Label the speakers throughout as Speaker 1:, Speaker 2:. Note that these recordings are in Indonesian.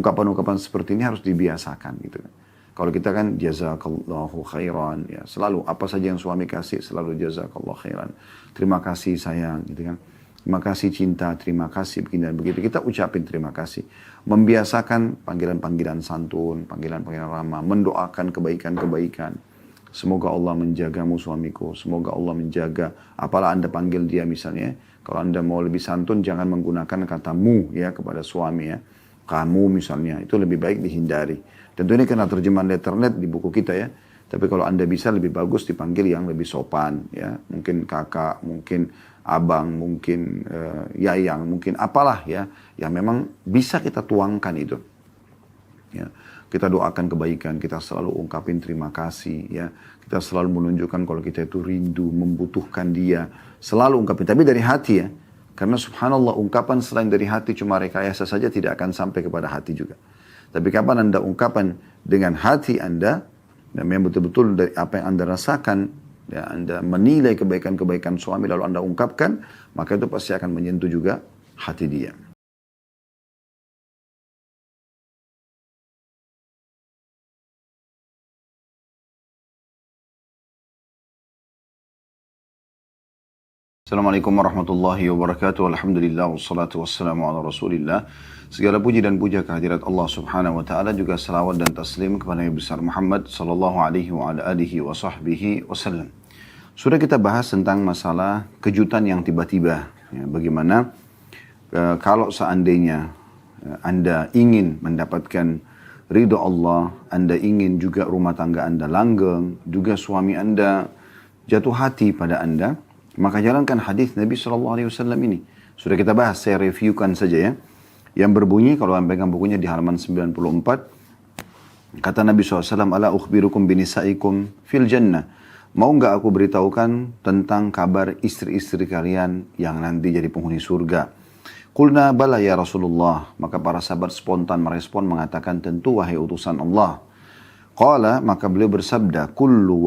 Speaker 1: ungkapan-ungkapan seperti ini harus dibiasakan gitu kan. Kalau kita kan jazakallahu khairan, ya selalu apa saja yang suami kasih selalu jazakallahu khairan. Terima kasih sayang gitu kan. Terima kasih cinta, terima kasih begini dan begitu. Kita ucapin terima kasih. Membiasakan panggilan-panggilan santun, panggilan-panggilan ramah, mendoakan kebaikan-kebaikan. Semoga Allah menjagamu suamiku, semoga Allah menjaga. Apalah Anda panggil dia misalnya, kalau Anda mau lebih santun jangan menggunakan kata mu ya kepada suami ya. Kamu misalnya, itu lebih baik dihindari. Tentu ini karena terjemahan letternet di buku kita ya. Tapi kalau Anda bisa lebih bagus dipanggil yang lebih sopan ya. Mungkin kakak, mungkin abang, mungkin yayang, mungkin apalah ya. Yang memang bisa kita tuangkan itu. Ya. Kita doakan kebaikan, kita selalu ungkapin terima kasih ya. Kita selalu menunjukkan kalau kita itu rindu, membutuhkan dia. Selalu ungkapin, tapi dari hati ya. Karena subhanallah ungkapan selain dari hati cuma rekayasa saja tidak akan sampai kepada hati juga. Tapi kapan Anda ungkapan dengan hati Anda, dan memang betul-betul dari apa yang Anda rasakan, ya, Anda menilai kebaikan-kebaikan suami lalu Anda ungkapkan, maka itu pasti akan menyentuh juga hati dia. Assalamualaikum warahmatullahi wabarakatuh. Alhamdulillah wassalatu wassalamu ala Rasulillah. Segala puji dan puja kehadirat Allah Subhanahu wa taala, juga salawat dan taslim kepada Nabi besar Muhammad sallallahu alaihi wa ala alihi wa sahbihi wasallam. Sudah kita bahas tentang masalah kejutan yang tiba-tiba. Ya, bagaimana kalau seandainya Anda ingin mendapatkan ridho Allah, Anda ingin juga rumah tangga Anda langgeng, juga suami Anda jatuh hati pada Anda, maka jalankan hadis Nabi SAW ini. Sudah kita bahas, saya reviewkan saja ya. Yang berbunyi, kalau Anda pegang bukunya di halaman 94. Kata Nabi SAW, Ala ukhbirukum binisaikum fil jannah. Mau nggak aku beritahukan tentang kabar istri-istri kalian yang nanti jadi penghuni surga? Qulna bala ya Rasulullah. Maka para sahabat spontan merespon mengatakan, tentu wahai utusan Allah. Qala, maka beliau bersabda, kullu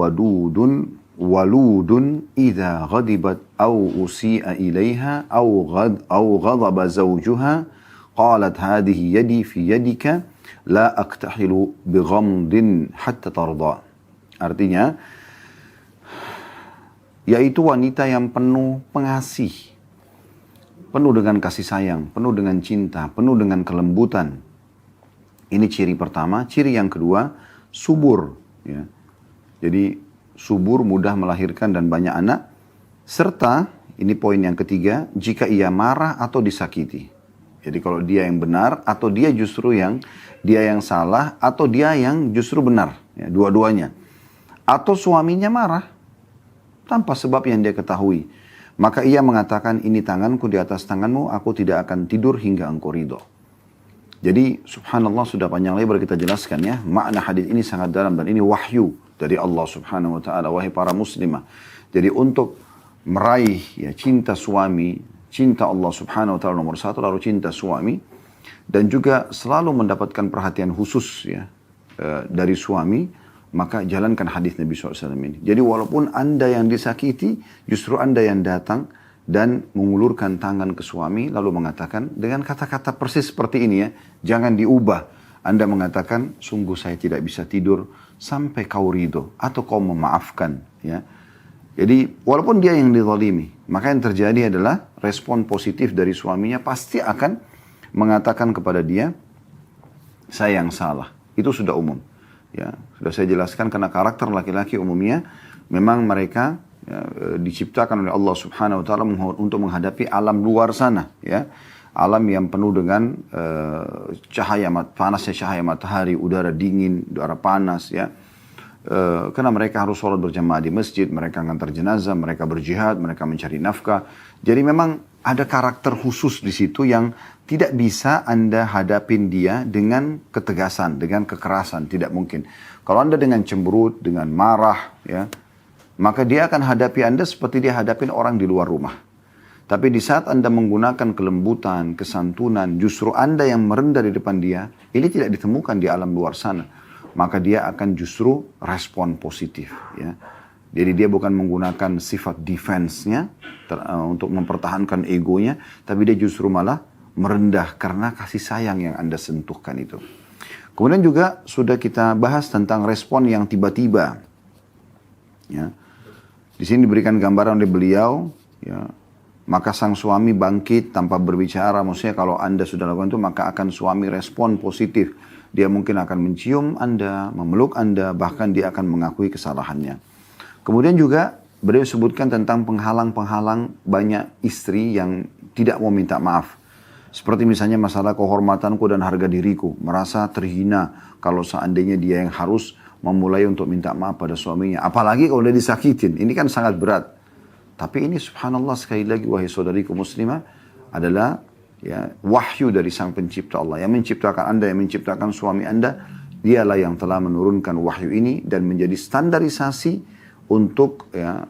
Speaker 1: waludun idha ghadibat au usi'a ilaiha au ghadaba zawjuha qalat hadhihi yadi fi yadika la aktahilu bighamdin hatta tarda. Artinya, yaitu wanita yang penuh pengasih, penuh dengan kasih sayang, penuh dengan cinta, penuh dengan kelembutan. Ini ciri pertama. Ciri yang kedua, subur ya. Jadi subur, mudah melahirkan dan banyak anak. Serta, ini poin yang ketiga, jika ia marah atau disakiti. Jadi kalau dia yang benar atau dia justru dia yang salah atau dia yang justru benar. Ya, dua-duanya. Atau suaminya marah tanpa sebab yang dia ketahui. Maka ia mengatakan, ini tanganku di atas tanganmu, aku tidak akan tidur hingga engkau ridho. Jadi subhanallah sudah panjang lebar kita jelaskan ya. Makna hadis ini sangat dalam dan ini wahyu dari Allah Subhanahu wa taala, wahai para muslimah. Jadi untuk meraih ya cinta suami, cinta Allah Subhanahu wa taala nomor satu, lalu cinta suami, dan juga selalu mendapatkan perhatian khusus ya dari suami, maka jalankan hadis Nabi SAW ini. Jadi walaupun Anda yang disakiti, justru Anda yang datang dan mengulurkan tangan ke suami lalu mengatakan dengan kata-kata persis seperti ini ya, jangan diubah. Anda mengatakan, sungguh saya tidak bisa tidur sampai kau ridho atau kau memaafkan ya. Jadi walaupun dia yang dizalimi, maka yang terjadi adalah respon positif dari suaminya pasti akan mengatakan kepada dia, saya yang salah. Itu sudah umum ya. Sudah saya jelaskan karena karakter laki-laki umumnya memang mereka ya, diciptakan oleh Allah Subhanahu wa taala untuk menghadapi alam luar sana ya. Alam yang penuh dengan panasnya cahaya matahari, udara dingin, udara panas ya. Karena mereka harus sholat berjamaah di masjid, mereka ngantar jenazah, mereka berjihad, mereka mencari nafkah. Jadi memang ada karakter khusus di situ yang tidak bisa Anda hadapin dia dengan ketegasan, dengan kekerasan, tidak mungkin. Kalau Anda dengan cemberut, dengan marah ya, maka dia akan hadapi Anda seperti dia hadapin orang di luar rumah. Tapi di saat Anda menggunakan kelembutan, kesantunan, justru Anda yang merendah di depan dia, ini tidak ditemukan di alam luar sana. Maka dia akan justru respon positif. Ya. Jadi dia bukan menggunakan sifat defense-nya untuk mempertahankan egonya, tapi dia justru malah merendah karena kasih sayang yang Anda sentuhkan itu. Kemudian juga sudah kita bahas tentang respon yang tiba-tiba. Ya. Di sini diberikan gambaran oleh beliau, ya, maka sang suami bangkit tanpa berbicara. Maksudnya kalau Anda sudah lakukan itu, maka akan suami respon positif. Dia mungkin akan mencium Anda, memeluk Anda, bahkan dia akan mengakui kesalahannya. Kemudian juga beliau sebutkan tentang penghalang-penghalang banyak istri yang tidak mau minta maaf. Seperti misalnya masalah kehormatanku dan harga diriku. Merasa terhina kalau seandainya dia yang harus memulai untuk minta maaf pada suaminya. Apalagi kalau dia disakitin. Ini kan sangat berat. Tapi ini subhanallah sekali lagi wahai saudariku muslimah adalah ya, wahyu dari sang pencipta Allah. Yang menciptakan Anda, yang menciptakan suami Anda. Dialah yang telah menurunkan wahyu ini dan menjadi standarisasi untuk ya,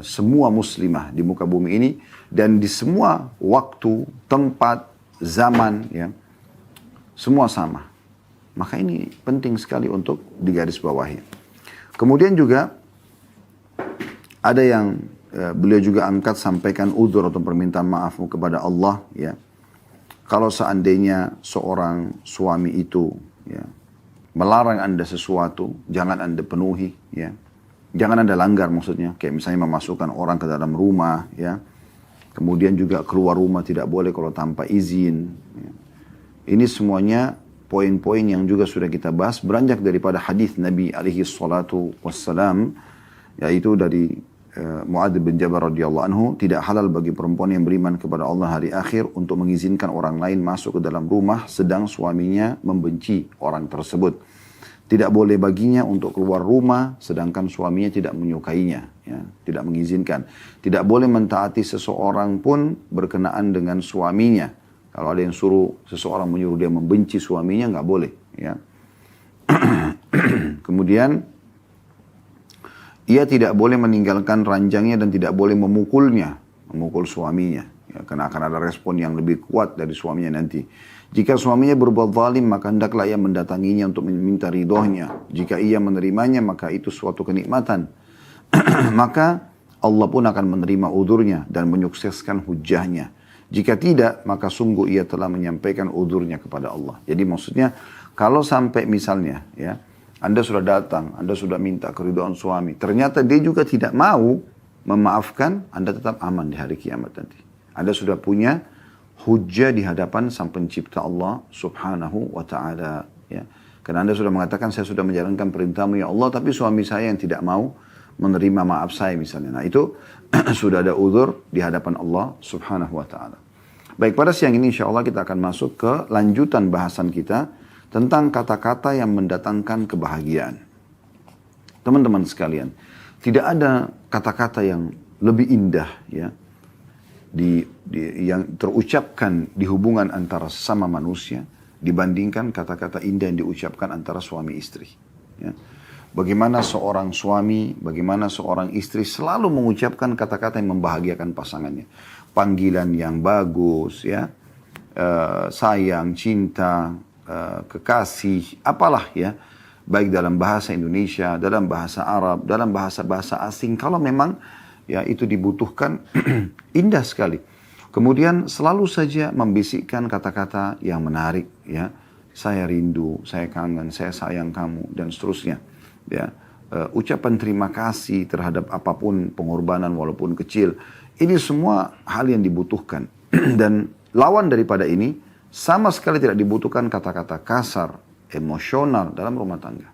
Speaker 1: semua muslimah di muka bumi ini. Dan di semua waktu, tempat, zaman, ya, semua sama. Maka ini penting sekali untuk digarisbawahi. Kemudian juga ada yang beliau juga angkat sampaikan udzur atau permintaan maafmu kepada Allah. Ya, kalau seandainya seorang suami itu ya, melarang Anda sesuatu, jangan Anda penuhi. Ya, jangan Anda langgar maksudnya. Kayak misalnya memasukkan orang ke dalam rumah, ya. Kemudian juga keluar rumah tidak boleh kalau tanpa izin. Ini semuanya poin-poin yang juga sudah kita bahas. Beranjak daripada hadis Nabi alaihi salatu wassalam. Yaitu dari Mu'adz bin Jabal radhiyallahu anhu. Tidak halal bagi perempuan yang beriman kepada Allah hari akhir untuk mengizinkan orang lain masuk ke dalam rumah sedang suaminya membenci orang tersebut. Tidak boleh baginya untuk keluar rumah sedangkan suaminya tidak menyukainya, ya, tidak mengizinkan. Tidak boleh mentaati seseorang pun berkenaan dengan suaminya. Kalau ada yang suruh seseorang menyuruh dia membenci suaminya, nggak boleh. Ya. Kemudian ia tidak boleh meninggalkan ranjangnya dan tidak boleh memukulnya, memukul suaminya. Ya, karena akan ada respon yang lebih kuat dari suaminya nanti. Jika suaminya berbuat zalim, maka hendaklah ia mendatanginya untuk meminta ridhonya. Jika ia menerimanya, maka itu suatu kenikmatan. Maka Allah pun akan menerima udzurnya dan menyukseskan hujahnya. Jika tidak, maka sungguh ia telah menyampaikan udzurnya kepada Allah. Jadi maksudnya, kalau sampai misalnya, ya, Anda sudah datang, Anda sudah minta keridhaan suami, ternyata dia juga tidak mau memaafkan, Anda tetap aman di hari kiamat nanti. Anda sudah punya hujjah di hadapan sang pencipta Allah subhanahu wa ta'ala. Ya. Karena Anda sudah mengatakan, saya sudah menjalankan perintahmu ya Allah, tapi suami saya yang tidak mau menerima maaf saya misalnya. Nah itu sudah ada udzur di hadapan Allah subhanahu wa ta'ala. Baik, pada siang ini insya Allah kita akan masuk ke lanjutan bahasan kita tentang kata-kata yang mendatangkan kebahagiaan. Teman-teman sekalian, tidak ada kata-kata yang lebih indah ya, yang terucapkan di hubungan antara sesama manusia dibandingkan kata-kata indah yang diucapkan antara suami istri. Ya. Bagaimana seorang suami, bagaimana seorang istri selalu mengucapkan kata-kata yang membahagiakan pasangannya. Panggilan yang bagus, ya, sayang, cinta, kekasih, apalah ya. Baik dalam bahasa Indonesia, dalam bahasa Arab, dalam bahasa-bahasa asing. Kalau memang ya itu dibutuhkan, indah sekali. Kemudian selalu saja membisikkan kata-kata yang menarik, ya. Saya rindu, saya kangen, saya sayang kamu, dan seterusnya. Ya, ucapan terima kasih terhadap apapun pengorbanan walaupun kecil. Ini semua hal yang dibutuhkan. Dan lawan daripada ini, sama sekali tidak dibutuhkan kata-kata kasar, emosional dalam rumah tangga.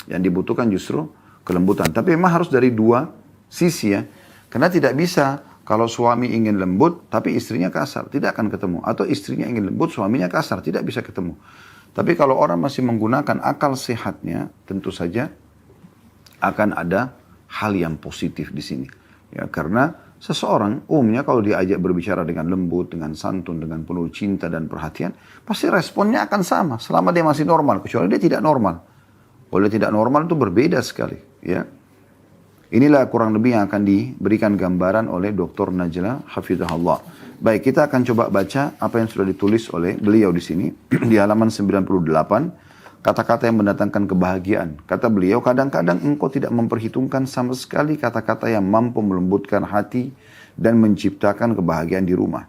Speaker 1: Yang dibutuhkan justru kelembutan. Tapi memang harus dari dua sisi ya. Karena tidak bisa kalau suami ingin lembut tapi istrinya kasar, tidak akan ketemu. Atau istrinya ingin lembut, suaminya kasar, tidak bisa ketemu. Tapi kalau orang masih menggunakan akal sehatnya, tentu saja akan ada hal yang positif di sini. Ya, karena seseorang umumnya kalau diajak berbicara dengan lembut, dengan santun, dengan penuh cinta dan perhatian, pasti responnya akan sama selama dia masih normal, kecuali dia tidak normal. Kalau dia tidak normal itu berbeda sekali. Ya. Inilah kurang lebih yang akan diberikan gambaran oleh Dr. Najla Hafizahullah. Baik, kita akan coba baca apa yang sudah ditulis oleh beliau di sini di halaman 98, kata-kata yang mendatangkan kebahagiaan. Kata beliau, kadang-kadang engkau tidak memperhitungkan sama sekali kata-kata yang mampu melembutkan hati dan menciptakan kebahagiaan di rumah.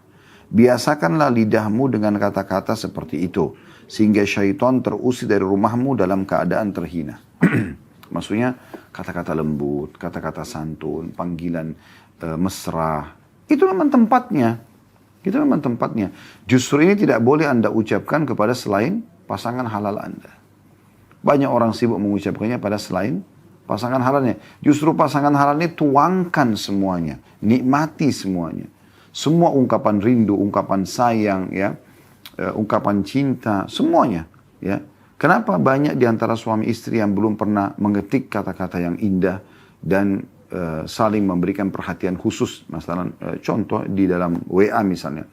Speaker 1: Biasakanlah lidahmu dengan kata-kata seperti itu, sehingga syaitan terusir dari rumahmu dalam keadaan terhina. Maksudnya kata-kata lembut, kata-kata santun, panggilan mesra. Itu memang tempatnya. Itu memang tempatnya. Justru ini tidak boleh Anda ucapkan kepada selain pasangan halal Anda. Banyak orang sibuk mengucapkannya pada selain pasangan halalnya. Justru pasangan halalnya tuangkan semuanya. Nikmati semuanya. Semua ungkapan rindu, ungkapan sayang, ya, ungkapan cinta, semuanya. Ya. Kenapa banyak di antara suami istri yang belum pernah mengetik kata-kata yang indah dan saling memberikan perhatian khusus? Masalah contoh di dalam WA misalnya.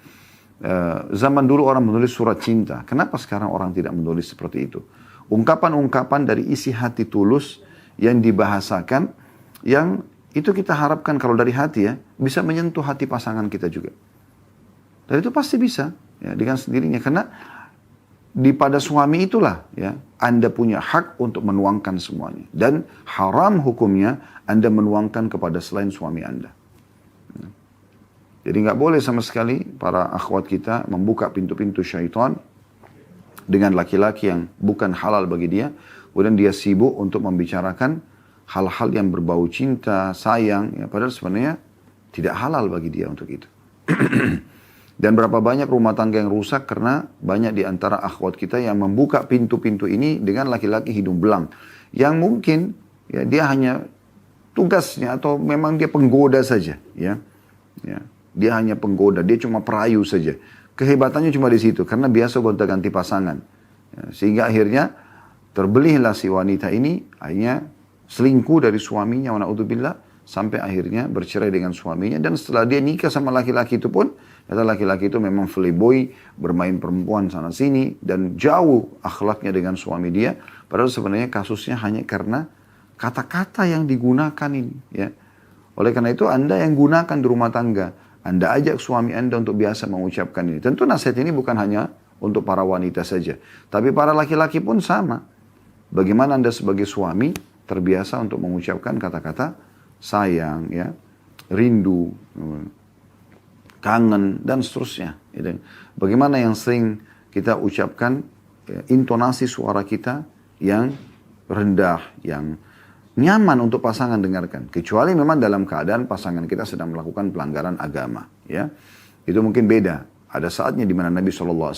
Speaker 1: Zaman dulu orang menulis surat cinta. Kenapa sekarang orang tidak menulis seperti itu? Ungkapan-ungkapan dari isi hati tulus yang dibahasakan, yang itu kita harapkan kalau dari hati ya, bisa menyentuh hati pasangan kita juga. Dan itu pasti bisa, ya, dengan sendirinya. Karena pada suami itulah, ya, Anda punya hak untuk menuangkan semuanya. Dan haram hukumnya Anda menuangkan kepada selain suami Anda. Jadi nggak boleh sama sekali para akhwat kita membuka pintu-pintu syaitan dengan laki-laki yang bukan halal bagi dia. Kemudian dia sibuk untuk membicarakan hal-hal yang berbau cinta, sayang, ya, padahal sebenarnya tidak halal bagi dia untuk itu. Dan berapa banyak rumah tangga yang rusak karena banyak di antara akhwat kita yang membuka pintu-pintu ini dengan laki-laki hidung belang. Yang mungkin ya, dia hanya tugasnya atau memang dia penggoda saja. Ya. Dia hanya penggoda, dia cuma perayu saja. Kehebatannya cuma di situ karena biasa gonta-ganti pasangan. Ya, sehingga akhirnya terbelihlah si wanita ini, akhirnya selingkuh dari suaminya, wa na'udzubillah, sampai akhirnya bercerai dengan suaminya. Dan setelah dia nikah sama laki-laki itu pun, kata laki-laki itu memang playboy, bermain perempuan sana sini, dan jauh akhlaknya dengan suami dia. Padahal sebenarnya kasusnya hanya karena kata-kata yang digunakan ini. Ya. Oleh karena itu Anda yang gunakan di rumah tangga, Anda ajak suami Anda untuk biasa mengucapkan ini. Tentu nasihat ini bukan hanya untuk para wanita saja, tapi para laki-laki pun sama. Bagaimana Anda sebagai suami terbiasa untuk mengucapkan kata-kata sayang, ya, rindu, kangen, dan seterusnya. Bagaimana yang sering kita ucapkan, ya, intonasi suara kita yang rendah, yang nyaman untuk pasangan dengarkan. Kecuali memang dalam keadaan pasangan kita sedang melakukan pelanggaran agama. Ya. Itu mungkin beda. Ada saatnya di mana Nabi SAW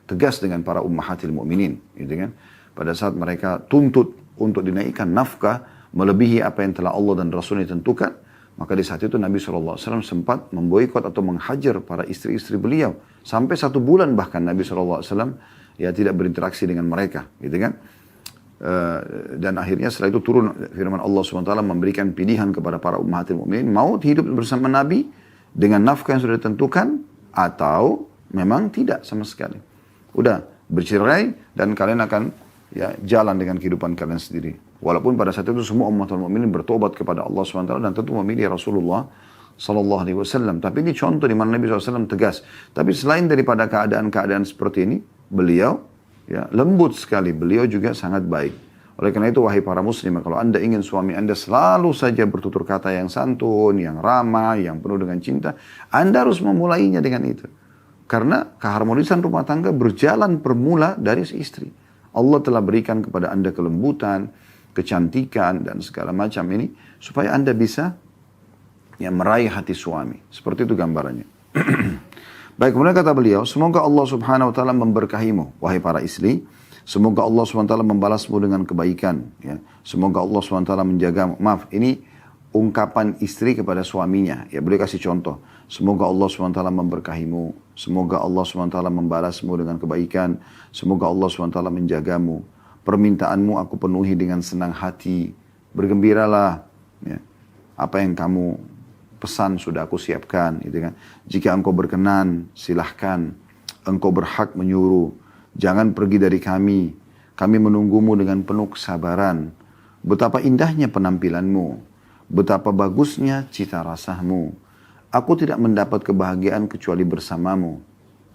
Speaker 1: tegas dengan para ummahatil mu'minin. Gitu kan. Pada saat mereka tuntut untuk dinaikkan nafkah melebihi apa yang telah Allah dan Rasulnya tentukan, maka di saat itu Nabi SAW sempat memboikot atau menghajar para istri-istri beliau. Sampai 1 bulan bahkan Nabi SAW ya tidak berinteraksi dengan mereka. Gitu kan. Dan akhirnya setelah itu turun firman Allah SWT memberikan pilihan kepada para ummahatil mu'minin, mau hidup bersama Nabi dengan nafkah yang sudah ditentukan, atau memang tidak sama sekali. Udah bercerai dan kalian akan ya jalan dengan kehidupan kalian sendiri. Walaupun pada saat itu semua ummatul mukminin bertobat kepada Allah SWT dan tentu memilih Rasulullah SAW. Tapi ini contoh di mana Nabi SAW tegas. Tapi selain daripada keadaan-keadaan seperti ini, beliau ya lembut sekali. Beliau juga sangat baik. Oleh karena itu, wahai para muslim, kalau Anda ingin suami Anda selalu saja bertutur kata yang santun, yang ramah, yang penuh dengan cinta, Anda harus memulainya dengan itu. Karena keharmonisan rumah tangga berjalan bermula dari si istri. Allah telah berikan kepada Anda kelembutan, kecantikan, dan segala macam ini, supaya Anda bisa ya, meraih hati suami. Seperti itu gambarannya. Baik, kemudian kata beliau, semoga Allah subhanahu wa ta'ala memberkahimu, wahai para istri. Semoga Allah subhanahu wa ta'ala membalasmu dengan kebaikan. Ya. Semoga Allah subhanahu wa ta'ala menjagamu. Maaf, ini ungkapan istri kepada suaminya. Ya, boleh kasih contoh. Semoga Allah SWT memberkahimu. Semoga Allah SWT membalasmu dengan kebaikan. Semoga Allah SWT menjagamu. Permintaanmu aku penuhi dengan senang hati. Bergembiralah. Ya. Apa yang kamu pesan sudah aku siapkan. Gitu kan. Jika engkau berkenan, silahkan. Engkau berhak menyuruh. Jangan pergi dari kami. Kami menunggumu dengan penuh kesabaran. Betapa indahnya penampilanmu. Betapa bagusnya cita rasamu. Aku tidak mendapat kebahagiaan kecuali bersamamu.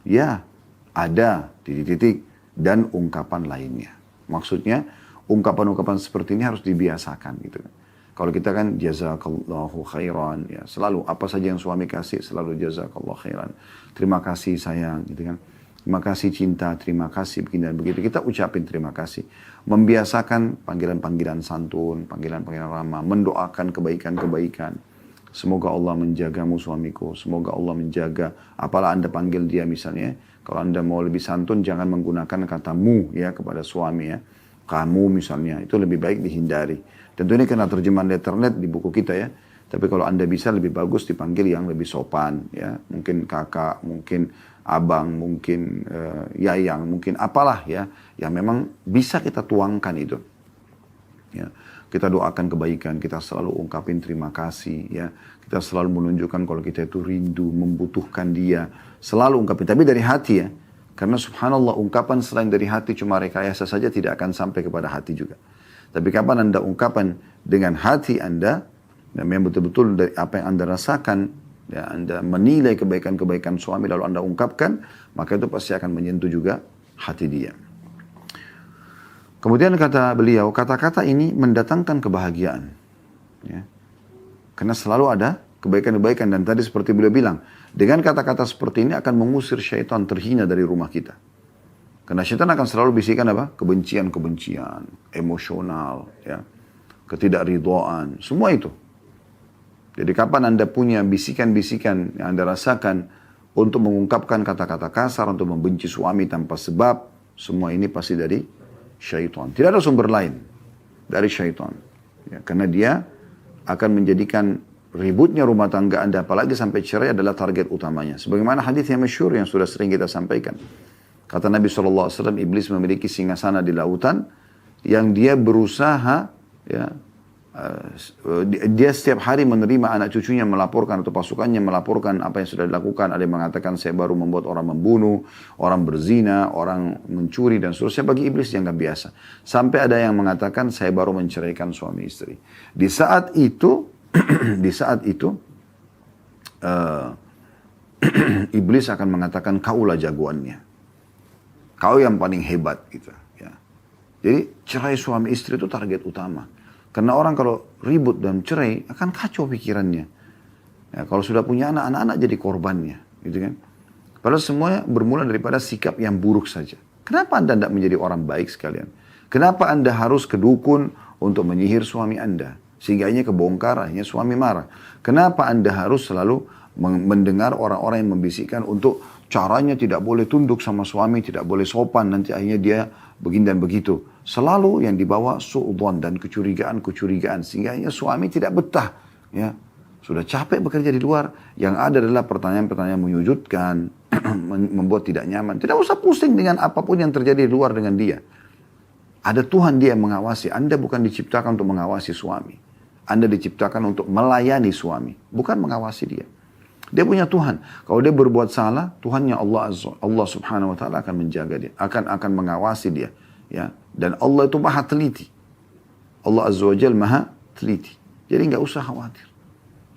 Speaker 1: Ya, ada titik-titik dan ungkapan lainnya. Maksudnya, ungkapan-ungkapan seperti ini harus dibiasakan. Gitu. Kalau kita kan jazakallahu khairan, ya selalu apa saja yang suami kasih selalu jazakallahu khairan. Terima kasih sayang, gitu kan. Terima kasih cinta, terima kasih begini dan begitu. Kita ucapin terima kasih. Membiasakan panggilan-panggilan santun, panggilan-panggilan ramah, mendoakan kebaikan-kebaikan. Semoga Allah menjagamu suamiku, semoga Allah menjaga. Apalah Anda panggil dia misalnya, kalau Anda mau lebih santun jangan menggunakan kata mu ya kepada suami ya. Kamu misalnya, itu lebih baik dihindari. Tentu ini kena terjemahan letternet di buku kita ya. Tapi kalau Anda bisa lebih bagus dipanggil yang lebih sopan ya. Mungkin kakak, mungkin abang, mungkin yayang, mungkin apalah ya. Yang memang bisa kita tuangkan itu. Ya. Kita doakan kebaikan, kita selalu ungkapin terima kasih ya. Kita selalu menunjukkan kalau kita itu rindu, membutuhkan dia. Selalu ungkapin, tapi dari hati ya. Karena subhanallah ungkapan selain dari hati cuma rekayasa saja tidak akan sampai kepada hati juga. Tapi kapan Anda ungkapan dengan hati Anda, dan memang betul-betul dari apa yang Anda rasakan, ya, Anda menilai kebaikan-kebaikan suami lalu Anda ungkapkan, maka itu pasti akan menyentuh juga hati dia. Kemudian kata beliau, kata-kata ini mendatangkan kebahagiaan. Ya. Karena selalu ada kebaikan-kebaikan, dan tadi seperti beliau bilang, dengan kata-kata seperti ini akan mengusir syaitan terhina dari rumah kita. Karena syaitan akan selalu bisikan apa? Kebencian-kebencian, emosional, ya, ketidakridhaan, semua itu. Jadi kapan Anda punya bisikan-bisikan yang Anda rasakan untuk mengungkapkan kata-kata kasar, untuk membenci suami tanpa sebab, semua ini pasti dari syaitan. Tidak ada sumber lain dari syaitan. Ya, karena dia akan menjadikan ributnya rumah tangga Anda, apalagi sampai cerai, adalah target utamanya. Sebagaimana hadis yang masyhur yang sudah sering kita sampaikan. Kata Nabi SAW, iblis memiliki singgasana di lautan yang dia berusaha, ya, dia setiap hari menerima anak cucunya melaporkan atau pasukannya melaporkan apa yang sudah dilakukan. Ada yang mengatakan saya baru membuat orang membunuh, orang berzina, orang mencuri dan seterusnya. Bagi iblis dianggap biasa. Sampai ada yang mengatakan saya baru menceraikan suami istri. Di saat itu, iblis akan mengatakan kaulah jagoannya. Kau yang paling hebat gitu. Ya. Jadi cerai suami istri itu target utama. Karena orang kalau ribut dan cerai akan kacau pikirannya. Ya, kalau sudah punya anak-anak jadi korbannya. Gitu kan. Padahal semuanya bermula daripada sikap yang buruk saja. Kenapa Anda tidak menjadi orang baik sekalian? Kenapa Anda harus ke dukun untuk menyihir suami Anda? Sehingga akhirnya kebongkar, akhirnya suami marah. Kenapa Anda harus selalu mendengar orang-orang yang membisikkan untuk caranya tidak boleh tunduk sama suami, tidak boleh sopan, nanti akhirnya dia begini dan begitu. Selalu yang dibawa su'udhan dan kecurigaan-kecurigaan. Sehingga akhirnya suami tidak betah. Ya. Sudah capek bekerja di luar. Yang ada adalah pertanyaan-pertanyaan menyujudkan, membuat tidak nyaman. Tidak usah pusing dengan apapun yang terjadi di luar dengan dia. Ada Tuhan dia yang mengawasi. Anda bukan diciptakan untuk mengawasi suami. Anda diciptakan untuk melayani suami. Bukan mengawasi dia. Dia punya Tuhan. Kalau dia berbuat salah, Tuhannya Allah Subhanahu wa taala akan menjaga dia, akan mengawasi dia, ya. Dan Allah itu Maha teliti. Allah Azza wa Jalla Maha teliti. Jadi enggak usah khawatir.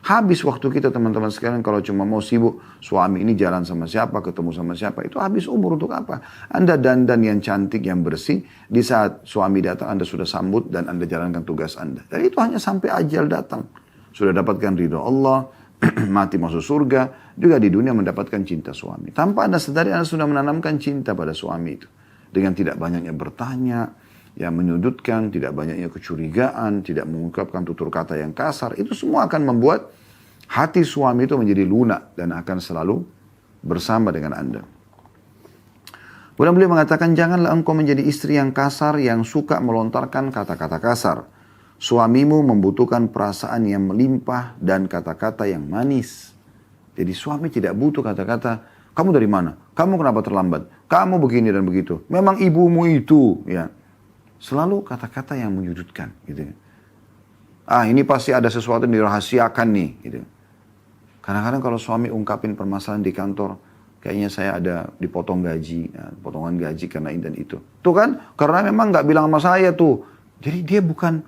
Speaker 1: Habis waktu kita teman-teman sekalian kalau cuma mau sibuk, suami ini jalan sama siapa, ketemu sama siapa, itu habis umur untuk apa? Anda dandan yang cantik, yang bersih, di saat suami datang Anda sudah sambut dan Anda jalankan tugas Anda. Dan itu hanya sampai ajal datang. Sudah dapatkan ridho Allah, mati masuk surga, juga di dunia mendapatkan cinta suami. Tanpa Anda sadari, Anda sudah menanamkan cinta pada suami itu. Dengan tidak banyaknya bertanya, yang menyudutkan, tidak banyaknya kecurigaan, tidak mengungkapkan tutur kata yang kasar, itu semua akan membuat hati suami itu menjadi lunak dan akan selalu bersama dengan Anda. Kemudian beliau mengatakan, janganlah engkau menjadi istri yang kasar, yang suka melontarkan kata-kata kasar. Suamimu membutuhkan perasaan yang melimpah dan kata-kata yang manis. Jadi suami tidak butuh kata-kata, kamu dari mana? Kamu kenapa terlambat? Kamu begini dan begitu. Memang ibumu itu, ya. Selalu kata-kata yang menyudutkan, gitu. Ah, ini pasti ada sesuatu yang dirahasiakan nih, gitu. Kadang-kadang kalau suami ungkapin permasalahan di kantor, kayaknya saya ada dipotong gaji, ya, potongan gaji karena ini dan itu. Tuh kan, karena memang nggak bilang sama saya tuh. Jadi dia bukan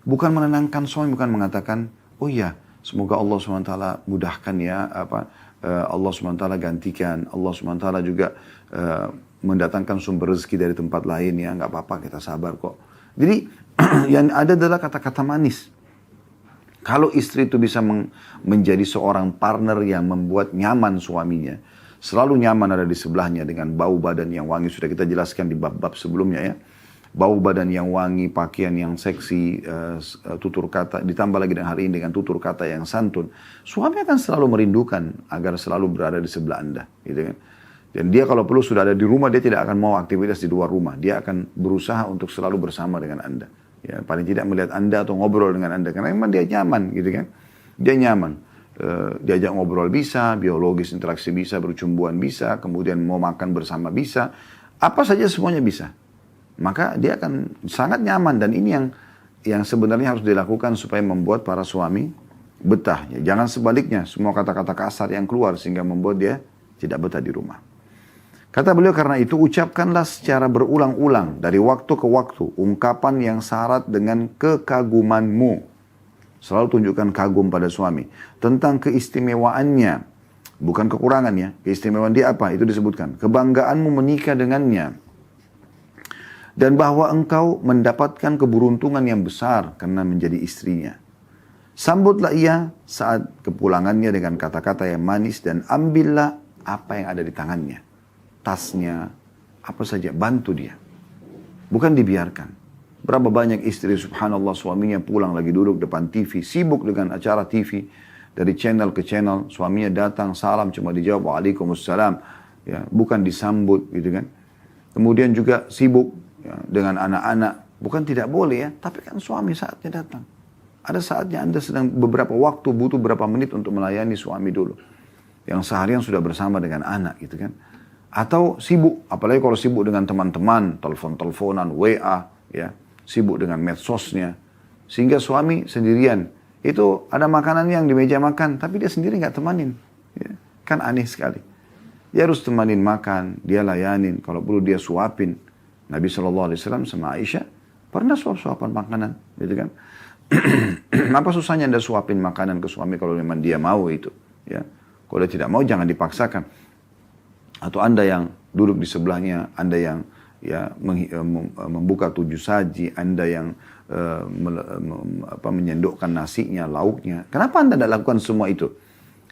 Speaker 1: menenangkan suami, bukan mengatakan, oh iya, semoga Allah SWT mudahkan ya, Allah SWT gantikan, Allah SWT juga mendatangkan sumber rezeki dari tempat lain ya, nggak apa-apa, kita sabar kok. Jadi yang ada adalah kata-kata manis. Kalau istri itu bisa menjadi seorang partner yang membuat nyaman suaminya, selalu nyaman ada di sebelahnya dengan bau badan yang wangi, sudah kita jelaskan di bab-bab sebelumnya ya. Bau badan yang wangi, pakaian yang seksi, tutur kata, ditambah lagi dengan hari ini dengan tutur kata yang santun. Suami akan selalu merindukan agar selalu berada di sebelah Anda, gitu kan. Dan dia kalau perlu sudah ada di rumah, dia tidak akan mau aktivitas di luar rumah. Dia akan berusaha untuk selalu bersama dengan Anda. Ya, paling tidak melihat Anda atau ngobrol dengan Anda. Karena memang dia nyaman gitu kan. Dia nyaman. Diajak ngobrol bisa, biologis interaksi bisa, bercumbuan bisa, kemudian mau makan bersama bisa. Apa saja semuanya bisa. Maka dia akan sangat nyaman. Dan ini yang sebenarnya harus dilakukan supaya membuat para suami betah. Ya, jangan sebaliknya, semua kata-kata kasar yang keluar sehingga membuat dia tidak betah di rumah. Kata beliau, karena itu ucapkanlah secara berulang-ulang dari waktu ke waktu ungkapan yang syarat dengan kekagumanmu. Selalu tunjukkan kagum pada suami. Tentang keistimewaannya. Bukan kekurangannya. Keistimewaan dia apa? Itu disebutkan. Kebanggaanmu menikah dengannya. Dan bahwa engkau mendapatkan keberuntungan yang besar karena menjadi istrinya. Sambutlah ia saat kepulangannya dengan kata-kata yang manis dan ambillah apa yang ada di tangannya. Tasnya, apa saja, bantu dia. Bukan dibiarkan. Berapa banyak istri subhanallah suaminya pulang lagi duduk depan TV, sibuk dengan acara TV, dari channel ke channel, suaminya datang, salam cuma dijawab waalaikumsalam, ya, bukan disambut gitu kan. Kemudian juga sibuk ya, dengan anak-anak, bukan tidak boleh ya, tapi kan suami saatnya datang. Ada saatnya Anda sedang beberapa waktu butuh berapa menit untuk melayani suami dulu. Yang seharian sudah bersama dengan anak gitu kan. Atau sibuk, apalagi kalau sibuk dengan teman-teman, telepon-teleponan, WA, ya, sibuk dengan medsosnya. Sehingga suami sendirian. Itu ada makanan yang di meja makan, tapi dia sendiri nggak temanin. Ya, kan aneh sekali. Dia harus temanin makan, dia layanin, kalau perlu dia suapin. Nabi SAW sama Aisyah pernah suap-suapan makanan, gitu kan. Apa susahnya Anda suapin makanan ke suami kalau memang dia mau itu, ya. Kalau dia tidak mau jangan dipaksakan. Atau Anda yang duduk di sebelahnya, Anda yang ya membuka 7 saji, Anda yang menyendokkan nasinya, lauknya. Kenapa Anda tidak lakukan semua itu?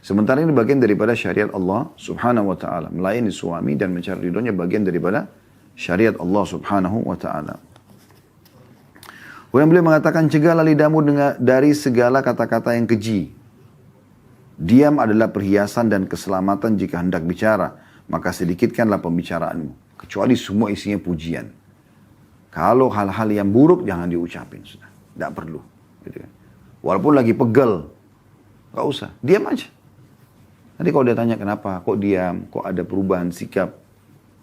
Speaker 1: Sementara ini bagian daripada syariat Allah subhanahu wa ta'ala. Melayani suami dan mencari ridhonya bagian daripada syariat Allah subhanahu wa ta'ala. Kemudian beliau mengatakan, cegahlah lidahmu dari segala kata-kata yang keji. Diam adalah perhiasan dan keselamatan jika hendak bicara. Maka sedikitkanlah pembicaraanmu. Kecuali semua isinya pujian. Kalau hal-hal yang buruk jangan diucapin. Sudah. Tidak perlu. Gitu kan. Walaupun lagi pegel. Gak usah. Diam aja. Nanti kalau dia tanya kenapa. Kok diam. Kok ada perubahan sikap.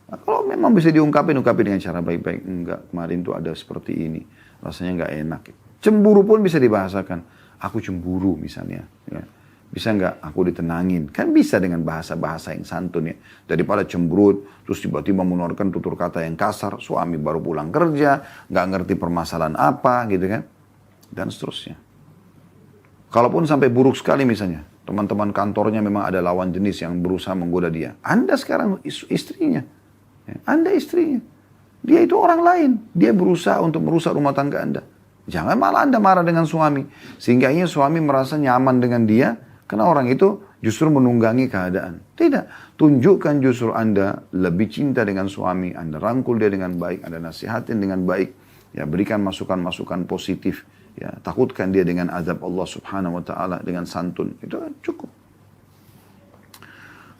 Speaker 1: Nah, kalau memang bisa ungkapin dengan cara baik-baik. Enggak. Kemarin tuh ada seperti ini. Rasanya gak enak. Cemburu pun bisa dibahasakan. Aku cemburu misalnya. Ya. Bisa nggak aku ditenangin? Kan bisa dengan bahasa-bahasa yang santun ya. Daripada cemberut, terus tiba-tiba mengeluarkan tutur kata yang kasar. Suami baru pulang kerja, nggak ngerti permasalahan apa gitu kan. Dan seterusnya. Kalaupun sampai buruk sekali misalnya. Teman-teman kantornya memang ada lawan jenis yang berusaha menggoda dia. Anda sekarang istrinya. Anda istrinya. Dia itu orang lain. Dia berusaha untuk merusak rumah tangga Anda. Jangan malah Anda marah dengan suami. Sehingga suami merasa nyaman dengan dia. Karena orang itu justru menunggangi keadaan. Tidak. Tunjukkan justru Anda lebih cinta dengan suami. Anda rangkul dia dengan baik. Anda nasihatin dengan baik. Ya, berikan masukan-masukan positif. Ya, takutkan dia dengan azab Allah subhanahu wa ta'ala. Dengan santun. Itu cukup.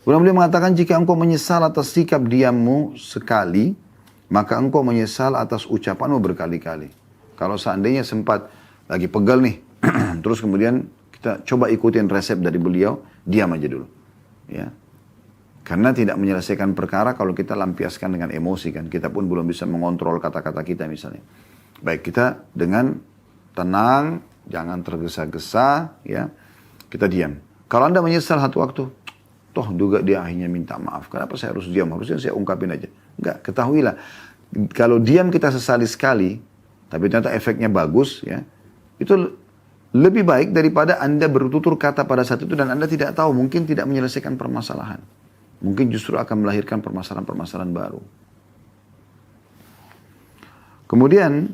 Speaker 1: Kemudian beliau mengatakan, jika engkau menyesal atas sikap diammu sekali, maka engkau menyesal atas ucapanmu berkali-kali. Kalau seandainya sempat lagi pegel nih. Terus kemudian kita coba ikutin resep dari beliau, diam aja dulu. Ya. Karena tidak menyelesaikan perkara kalau kita lampiaskan dengan emosi kan. Kita pun belum bisa mengontrol kata-kata kita misalnya. Baik, kita dengan tenang, jangan tergesa-gesa, ya. Kita diam. Kalau Anda menyesal satu waktu, toh juga dia akhirnya minta maaf. Kenapa saya harus diam? Harusnya saya ungkapin aja. Enggak, ketahuilah. Kalau diam kita sesali sekali, tapi ternyata efeknya bagus, ya. Itu lebih baik daripada Anda bertutur kata pada saat itu dan Anda tidak tahu, mungkin tidak menyelesaikan permasalahan. Mungkin justru akan melahirkan permasalahan-permasalahan baru. Kemudian,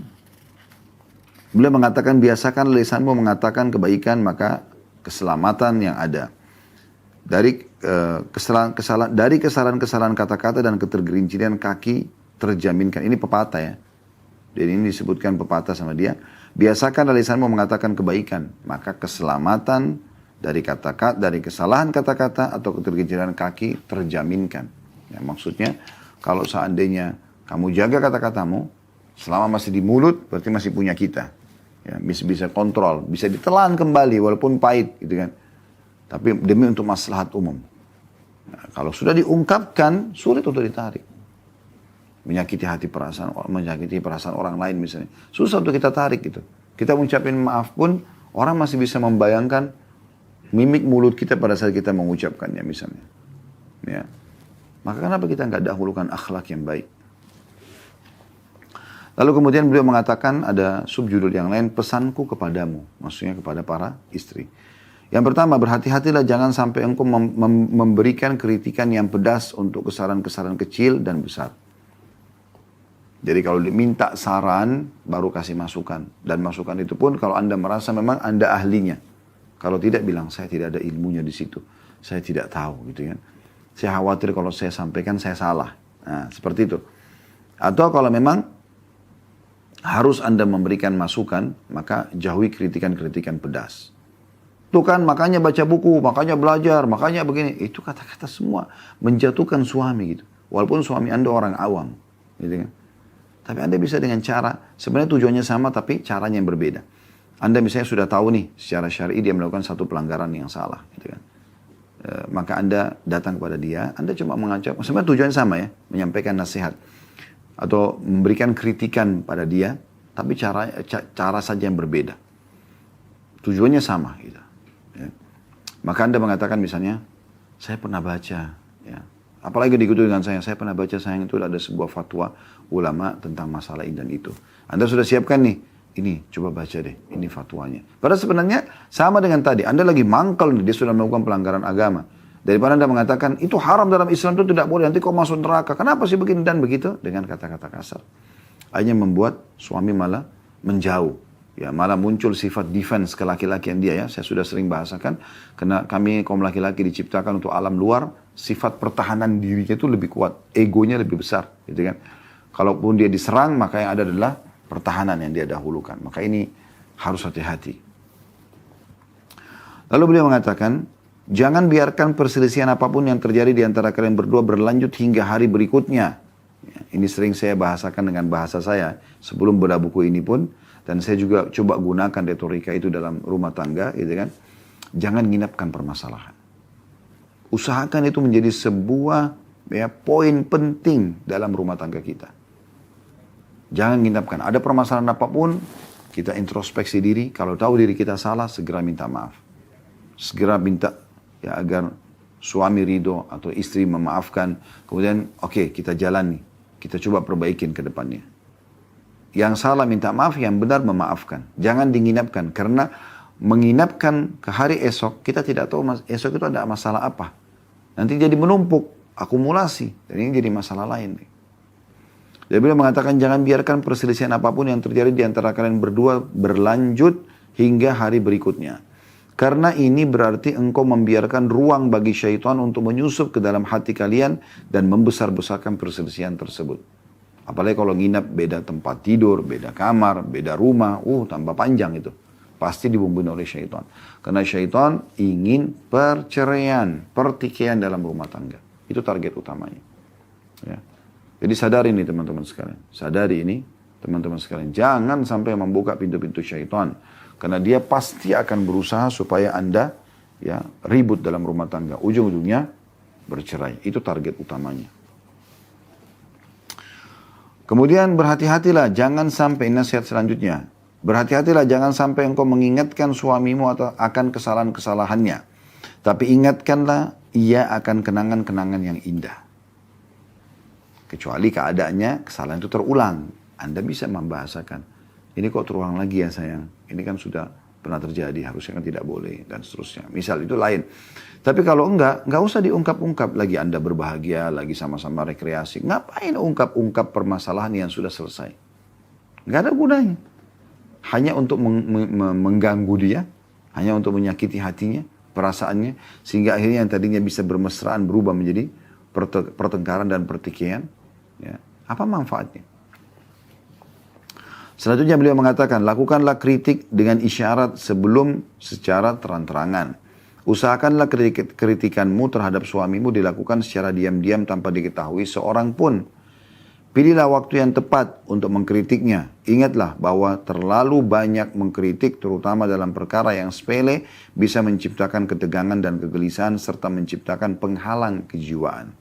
Speaker 1: Beliau mengatakan, biasakan lisanmu mengatakan kebaikan, maka keselamatan yang ada. Dari kesalahan-kesalahan kata-kata dan ketergelinciran kaki terjaminkan. Ini pepatah ya. Dan ini disebutkan pepatah sama dia. Biasakan lisanmu mengatakan kebaikan, maka keselamatan dari kata-kata, dari kesalahan kata-kata atau ketergelinciran kaki terjaminkan. Ya, maksudnya kalau seandainya kamu jaga kata-katamu, selama masih di mulut berarti masih punya kita. Ya, bisa kontrol, bisa ditelan kembali walaupun pahit gitu kan. Tapi demi untuk maslahat umum. Nah, kalau sudah diungkapkan, sulit untuk ditarik. Menyakiti perasaan orang lain misalnya. Susah untuk kita tarik gitu. Kita mengucapkan maaf pun, orang masih bisa membayangkan mimik mulut kita pada saat kita mengucapkannya misalnya. Ya. Maka kenapa kita nggak dahulukan akhlak yang baik? Lalu kemudian beliau mengatakan ada subjudul yang lain, pesanku kepadamu. Maksudnya kepada para istri. Yang pertama, berhati-hatilah jangan sampai engkau memberikan kritikan yang pedas untuk kesalahan-kesalahan kecil dan besar. Jadi kalau diminta saran, baru kasih masukan. Dan masukan itu pun kalau Anda merasa memang Anda ahlinya. Kalau tidak, bilang saya tidak ada ilmunya di situ. Saya tidak tahu gitu kan. Saya khawatir kalau saya sampaikan saya salah. Nah, seperti itu. Atau kalau memang harus Anda memberikan masukan, maka jauhi kritikan-kritikan pedas. Tuh kan makanya baca buku, makanya belajar, makanya begini. Itu kata-kata semua menjatuhkan suami gitu. Walaupun suami Anda orang awam. Gitu kan. Tapi Anda bisa dengan cara, sebenarnya tujuannya sama tapi caranya yang berbeda. Anda misalnya sudah tahu nih, secara syar'i dia melakukan satu pelanggaran yang salah. Gitu kan. Maka Anda datang kepada dia, Anda cuma mengajak, sebenarnya tujuannya sama ya, menyampaikan nasihat. Atau memberikan kritikan pada dia, tapi cara saja yang berbeda. Tujuannya sama gitu. Ya. Maka Anda mengatakan misalnya, saya pernah baca, ya. Apalagi diikuti dengan saya pernah baca sayang itu ada sebuah fatwa ulama tentang masalah ini dan itu. Anda sudah siapkan nih, ini coba baca deh, ini fatwanya. Padahal sebenarnya sama dengan tadi, Anda lagi mangkal nih, dia sudah melakukan pelanggaran agama. Daripada Anda mengatakan, itu haram dalam Islam, itu tidak boleh, nanti kau masuk neraka. Kenapa sih begini dan begitu? Dengan kata-kata kasar. Hanya membuat suami malah menjauh. Ya, malah muncul sifat defense ke laki-lakian dia ya. Saya sudah sering bahasakan. Karena kami kaum laki-laki diciptakan untuk alam luar. Sifat pertahanan dirinya itu lebih kuat. Egonya lebih besar. Gitu kan. Kalaupun dia diserang, maka yang ada adalah pertahanan yang dia dahulukan. Maka ini harus hati-hati. Lalu beliau mengatakan, jangan biarkan perselisihan apapun yang terjadi di antara kalian berdua berlanjut hingga hari berikutnya. Ya, ini sering saya bahasakan dengan bahasa saya sebelum bedah buku ini pun. Dan saya juga coba gunakan retorika itu dalam rumah tangga, gitu kan. Jangan nginapkan permasalahan. Usahakan itu menjadi sebuah ya, poin penting dalam rumah tangga kita. Jangan nginapkan. Ada permasalahan apapun, kita introspeksi diri. Kalau tahu diri kita salah, segera minta maaf. Segera minta ya agar suami ridho atau istri memaafkan. Kemudian oke, kita jalani. Kita coba perbaikin ke depannya. Yang salah minta maaf, yang benar memaafkan. Jangan dinginapkan. Karena menginapkan ke hari esok, kita tidak tahu esok itu ada masalah apa. Nanti jadi menumpuk, akumulasi. Dan ini jadi masalah lain. Jadi beliau mengatakan, jangan biarkan perselisihan apapun yang terjadi di antara kalian berdua berlanjut hingga hari berikutnya. Karena ini berarti engkau membiarkan ruang bagi syaitan untuk menyusup ke dalam hati kalian dan membesar-besarkan perselisihan tersebut. Apalagi kalau nginap beda tempat tidur, beda kamar, beda rumah, tambah panjang itu. Pasti dibumbui oleh syaitan. Karena syaitan ingin perceraian, pertikaian dalam rumah tangga. Itu target utamanya. Ya. Jadi sadari ini teman-teman sekalian. Sadari ini teman-teman sekalian. Jangan sampai membuka pintu-pintu syaitan. Karena dia pasti akan berusaha supaya Anda ya ribut dalam rumah tangga. Ujung-ujungnya bercerai. Itu target utamanya. Kemudian berhati-hatilah jangan sampai, nasihat selanjutnya. Berhati-hatilah jangan sampai engkau mengingatkan suamimu atau akan kesalahan-kesalahannya. Tapi ingatkanlah ia akan kenangan-kenangan yang indah. Kecuali keadaannya kesalahan itu terulang. Anda bisa membahasakan. Ini kok terulang lagi ya sayang. Ini kan sudah pernah terjadi. Harusnya kan tidak boleh. Dan seterusnya. Misal itu lain. Tapi kalau enggak usah diungkap-ungkap. Lagi Anda berbahagia, lagi sama-sama rekreasi. Ngapain ungkap-ungkap permasalahan yang sudah selesai? Nggak ada gunanya. hanya untuk mengganggu dia, hanya untuk menyakiti hatinya, perasaannya, sehingga akhirnya yang tadinya bisa bermesraan berubah menjadi pertengkaran dan pertikaian. Ya. Apa manfaatnya? Selanjutnya beliau mengatakan, lakukanlah kritik dengan isyarat sebelum secara terang-terangan. Usahakanlah kritikanmu terhadap suamimu dilakukan secara diam-diam tanpa diketahui seorang pun. Pilihlah waktu yang tepat untuk mengkritiknya. Ingatlah bahwa terlalu banyak mengkritik, terutama dalam perkara yang sepele, bisa menciptakan ketegangan dan kegelisahan serta menciptakan penghalang kejiwaan.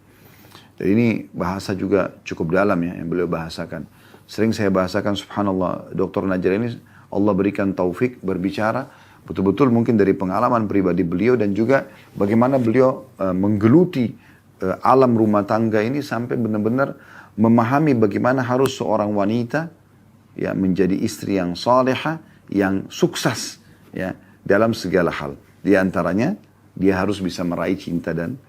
Speaker 1: Jadi ini bahasa juga cukup dalam ya yang beliau bahasakan. Sering saya bahasakan, subhanallah, Dr. Najjar ini Allah berikan taufik berbicara betul-betul mungkin dari pengalaman pribadi beliau dan juga bagaimana beliau menggeluti alam rumah tangga ini sampai benar-benar memahami bagaimana harus seorang wanita ya menjadi istri yang salehah, yang sukses ya dalam segala hal. Di antaranya dia harus bisa meraih cinta dan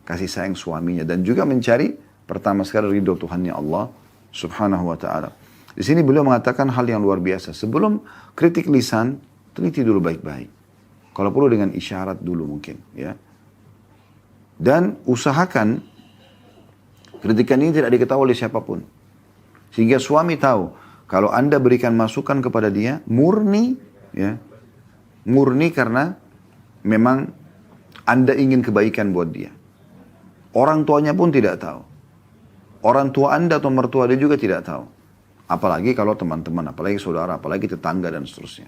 Speaker 1: kasih sayang suaminya dan juga mencari pertama sekali ridho Tuhannya Allah Subhanahu wa ta'ala. Di sini beliau mengatakan hal yang luar biasa. Sebelum kritik lisan, teliti dulu baik-baik. Kalau perlu dengan isyarat dulu mungkin. Ya. Dan usahakan kritikan ini tidak diketahui oleh siapapun. Sehingga suami tahu, kalau Anda berikan masukan kepada dia, murni, ya, murni karena memang Anda ingin kebaikan buat dia. Orang tuanya pun tidak tahu. Orang tua Anda atau mertua dia juga tidak tahu. Apalagi kalau teman-teman, apalagi saudara, apalagi tetangga dan seterusnya.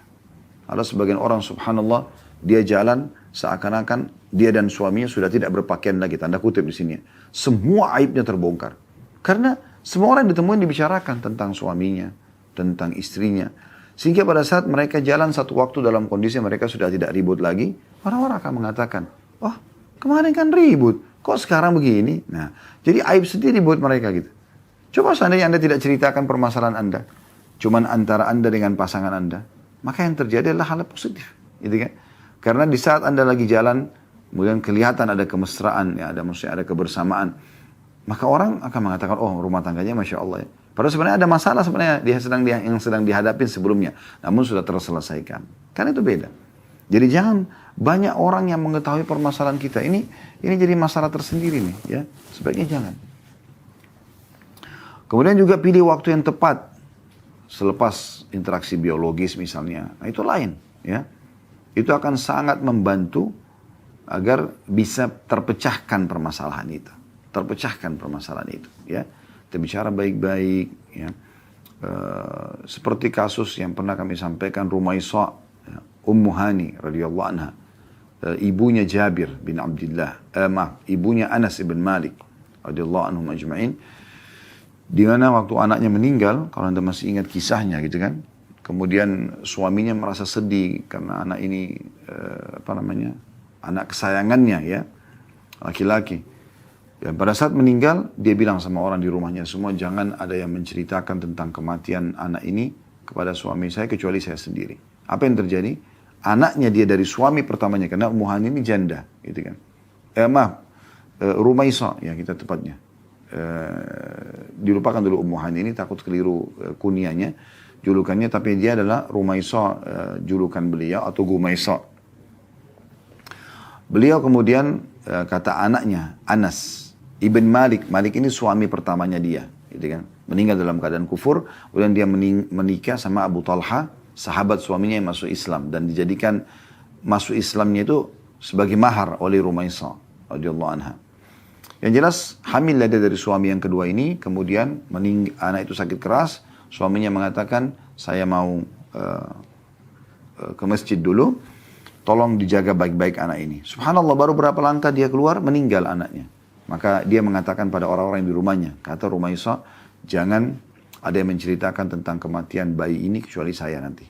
Speaker 1: Ada sebagian orang subhanallah, dia jalan seakan-akan dia dan suaminya sudah tidak berpakaian lagi. Tanda kutip di sini. Semua aibnya terbongkar. Karena semua orang ditemuin dibicarakan tentang suaminya, tentang istrinya. Sehingga pada saat mereka jalan satu waktu dalam kondisi mereka sudah tidak ribut lagi, orang-orang akan mengatakan, oh kemarin kan ribut. Kok sekarang begini? Nah, jadi aib sendiri buat mereka gitu. Coba seandainya Anda tidak ceritakan permasalahan Anda. Cuman antara Anda dengan pasangan Anda. Maka yang terjadi adalah hal positif. Gitu kan? Karena di saat Anda lagi jalan, kemudian kelihatan ada kemesraan, ya, maksudnya ada kebersamaan. Maka orang akan mengatakan, oh rumah tangganya Masya Allah ya. Padahal sebenarnya ada masalah sebenarnya yang sedang dihadapi sebelumnya. Namun sudah terselesaikan. Kan itu beda. Jadi jangan banyak orang yang mengetahui permasalahan kita. Ini jadi masalah tersendiri nih, ya. Sebaiknya jangan. Kemudian juga pilih waktu yang tepat selepas interaksi biologis misalnya. Nah, itu lain, ya. Itu akan sangat membantu agar bisa terpecahkan permasalahan itu. Terpecahkan permasalahan itu, ya. Kita bicara baik-baik, ya. Seperti kasus yang pernah kami sampaikan Rumaisa, ya, Ummu Hani radhiyallahu anha. Ibunya Jabir bin Abdullah, ibunya Anas bin Malik radhiyallahu anhum ajma'in. Di mana waktu anaknya meninggal, kalau Anda masih ingat kisahnya gitu kan. Kemudian suaminya merasa sedih karena anak ini anak kesayangannya ya, laki-laki. Dan pada saat meninggal, dia bilang sama orang di rumahnya semua, jangan ada yang menceritakan tentang kematian anak ini kepada suami saya kecuali saya sendiri. Apa yang terjadi? Anaknya dia dari suami pertamanya, karena Ummu Hani ini janda, gitu kan. Rumaisa, ya kita tepatnya. Dilupakan dulu Ummu Hani ini, takut keliru kunianya, julukannya, tapi dia adalah Rumaisa, julukan beliau, atau Gumaisa. Beliau kemudian kata anaknya, Anas Ibn Malik, Malik ini suami pertamanya dia, gitu kan. Meninggal dalam keadaan kufur, kemudian dia menikah sama Abu Talha, sahabat suaminya yang masuk Islam dan dijadikan masuk Islamnya itu sebagai mahar oleh Rumaisa radhiyallahu anha. Yang jelas hamil dia dari suami yang kedua ini, kemudian anak itu sakit keras, suaminya mengatakan saya mau ke masjid dulu, tolong dijaga baik-baik anak ini. Subhanallah, baru berapa langkah dia keluar, meninggal anaknya. Maka dia mengatakan pada orang-orang di rumahnya, kata Rumaisa, jangan ada yang menceritakan tentang kematian bayi ini kecuali saya nanti.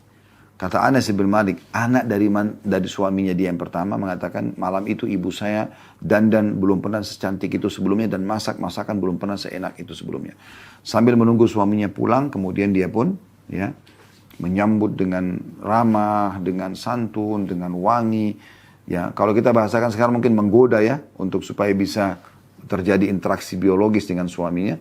Speaker 1: Kata Anas bin Malik, anak dari suaminya dia yang pertama mengatakan, malam itu ibu saya dandan belum pernah secantik itu sebelumnya dan masakan belum pernah seenak itu sebelumnya. Sambil menunggu suaminya pulang, kemudian dia pun ya menyambut dengan ramah, dengan santun, dengan wangi. Ya, kalau kita bahasakan sekarang mungkin menggoda ya, untuk supaya bisa terjadi interaksi biologis dengan suaminya.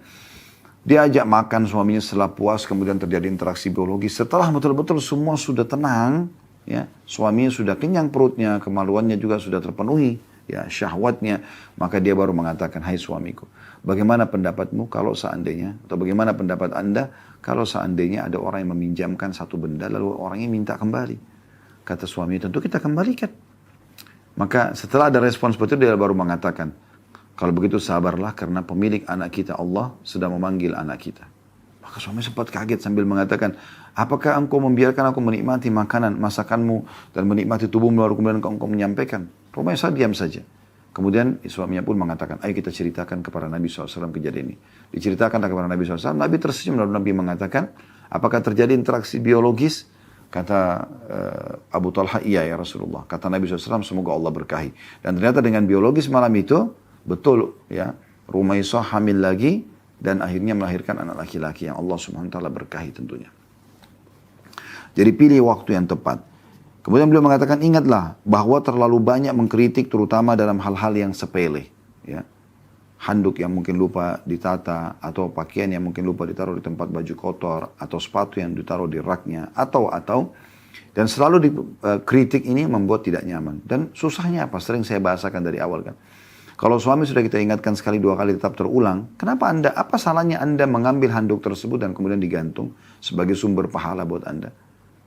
Speaker 1: Dia ajak makan suaminya setelah puas, kemudian terjadi interaksi biologis. Setelah betul-betul semua sudah tenang, ya, suaminya sudah kenyang perutnya, kemaluannya juga sudah terpenuhi, ya, syahwatnya, maka dia baru mengatakan, hai suamiku, bagaimana pendapatmu kalau seandainya, atau bagaimana pendapat anda kalau seandainya ada orang yang meminjamkan satu benda lalu orangnya minta kembali. Kata suami, tentu kita kembalikan. Maka setelah ada respon seperti itu dia baru mengatakan, kalau begitu sabarlah karena pemilik anak kita Allah sedang memanggil anak kita. Maka suami sempat kaget sambil mengatakan, apakah engkau membiarkan aku menikmati makanan, masakanmu dan menikmati tubuhmu lalu kemudian engkau menyampaikan? Rupanya saya diam saja. Kemudian suaminya pun mengatakan, ayo kita ceritakan kepada Nabi SAW kejadian ini. Diceritakanlah kepada Nabi SAW. Nabi tersenyum lalu Nabi mengatakan, apakah terjadi interaksi biologis? Kata Abu Talha, iya ya Rasulullah. Kata Nabi SAW, semoga Allah berkahi. Dan ternyata dengan biologis malam itu, betul ya, Rumaisah hamil lagi dan akhirnya melahirkan anak laki-laki yang Allah Subhanahu wa taala berkahi tentunya. Jadi pilih waktu yang tepat. Kemudian beliau mengatakan, ingatlah bahwa terlalu banyak mengkritik terutama dalam hal-hal yang sepele, ya. Handuk yang mungkin lupa ditata, atau pakaian yang mungkin lupa ditaruh di tempat baju kotor, atau sepatu yang ditaruh di raknya, dan selalu dikritik ini membuat tidak nyaman. Dan susahnya apa? Sering saya bahasakan dari awal kan. Kalau suami sudah kita ingatkan sekali dua kali tetap terulang, kenapa apa salahnya Anda mengambil handuk tersebut dan kemudian digantung sebagai sumber pahala buat Anda?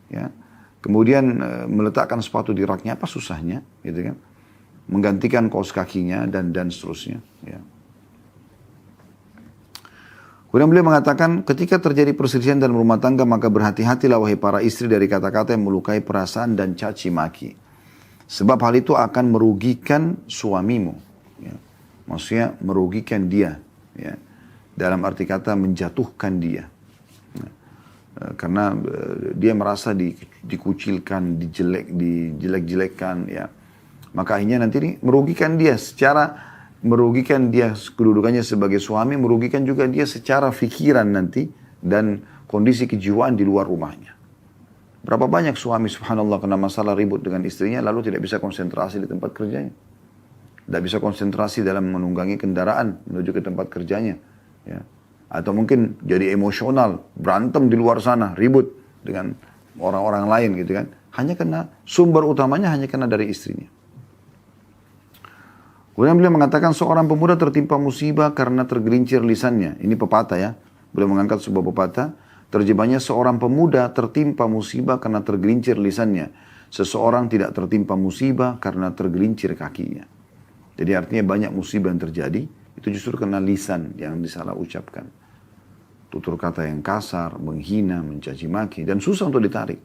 Speaker 1: Ya. Kemudian meletakkan sepatu di raknya, apa susahnya? Gitu kan? Menggantikan kaos kakinya dan seterusnya. Ya. Kemudian beliau mengatakan, ketika terjadi perselisihan dalam rumah tangga, maka berhati-hatilah wahai para istri dari kata-kata yang melukai perasaan dan caci maki. Sebab hal itu akan merugikan suamimu. Ya. Maksudnya merugikan dia. Ya. Dalam arti kata menjatuhkan dia. Ya. Karena dia merasa dikucilkan, dijelek-jelekkan. Ya. Maka akhirnya nanti ini merugikan dia merugikan dia kedudukannya sebagai suami, merugikan juga dia secara pikiran nanti dan kondisi kejiwaan di luar rumahnya. Berapa banyak suami subhanallah kena masalah ribut dengan istrinya lalu tidak bisa konsentrasi di tempat kerjanya. Tidak bisa konsentrasi dalam menunggangi kendaraan menuju ke tempat kerjanya. Ya. Atau mungkin jadi emosional, berantem di luar sana, ribut dengan orang-orang lain gitu kan. Hanya karena sumber utamanya hanya karena dari istrinya. Kemudian beliau mengatakan seorang pemuda tertimpa musibah karena tergelincir lisannya. Ini pepatah ya. Beliau mengangkat sebuah pepatah. Terjemahnya seorang pemuda tertimpa musibah karena tergelincir lisannya. Seseorang tidak tertimpa musibah karena tergelincir kakinya. Jadi artinya banyak musibah yang terjadi. Itu justru karena lisan yang disalah ucapkan. Tutur kata yang kasar, menghina, mencaci maki. Dan susah untuk ditarik.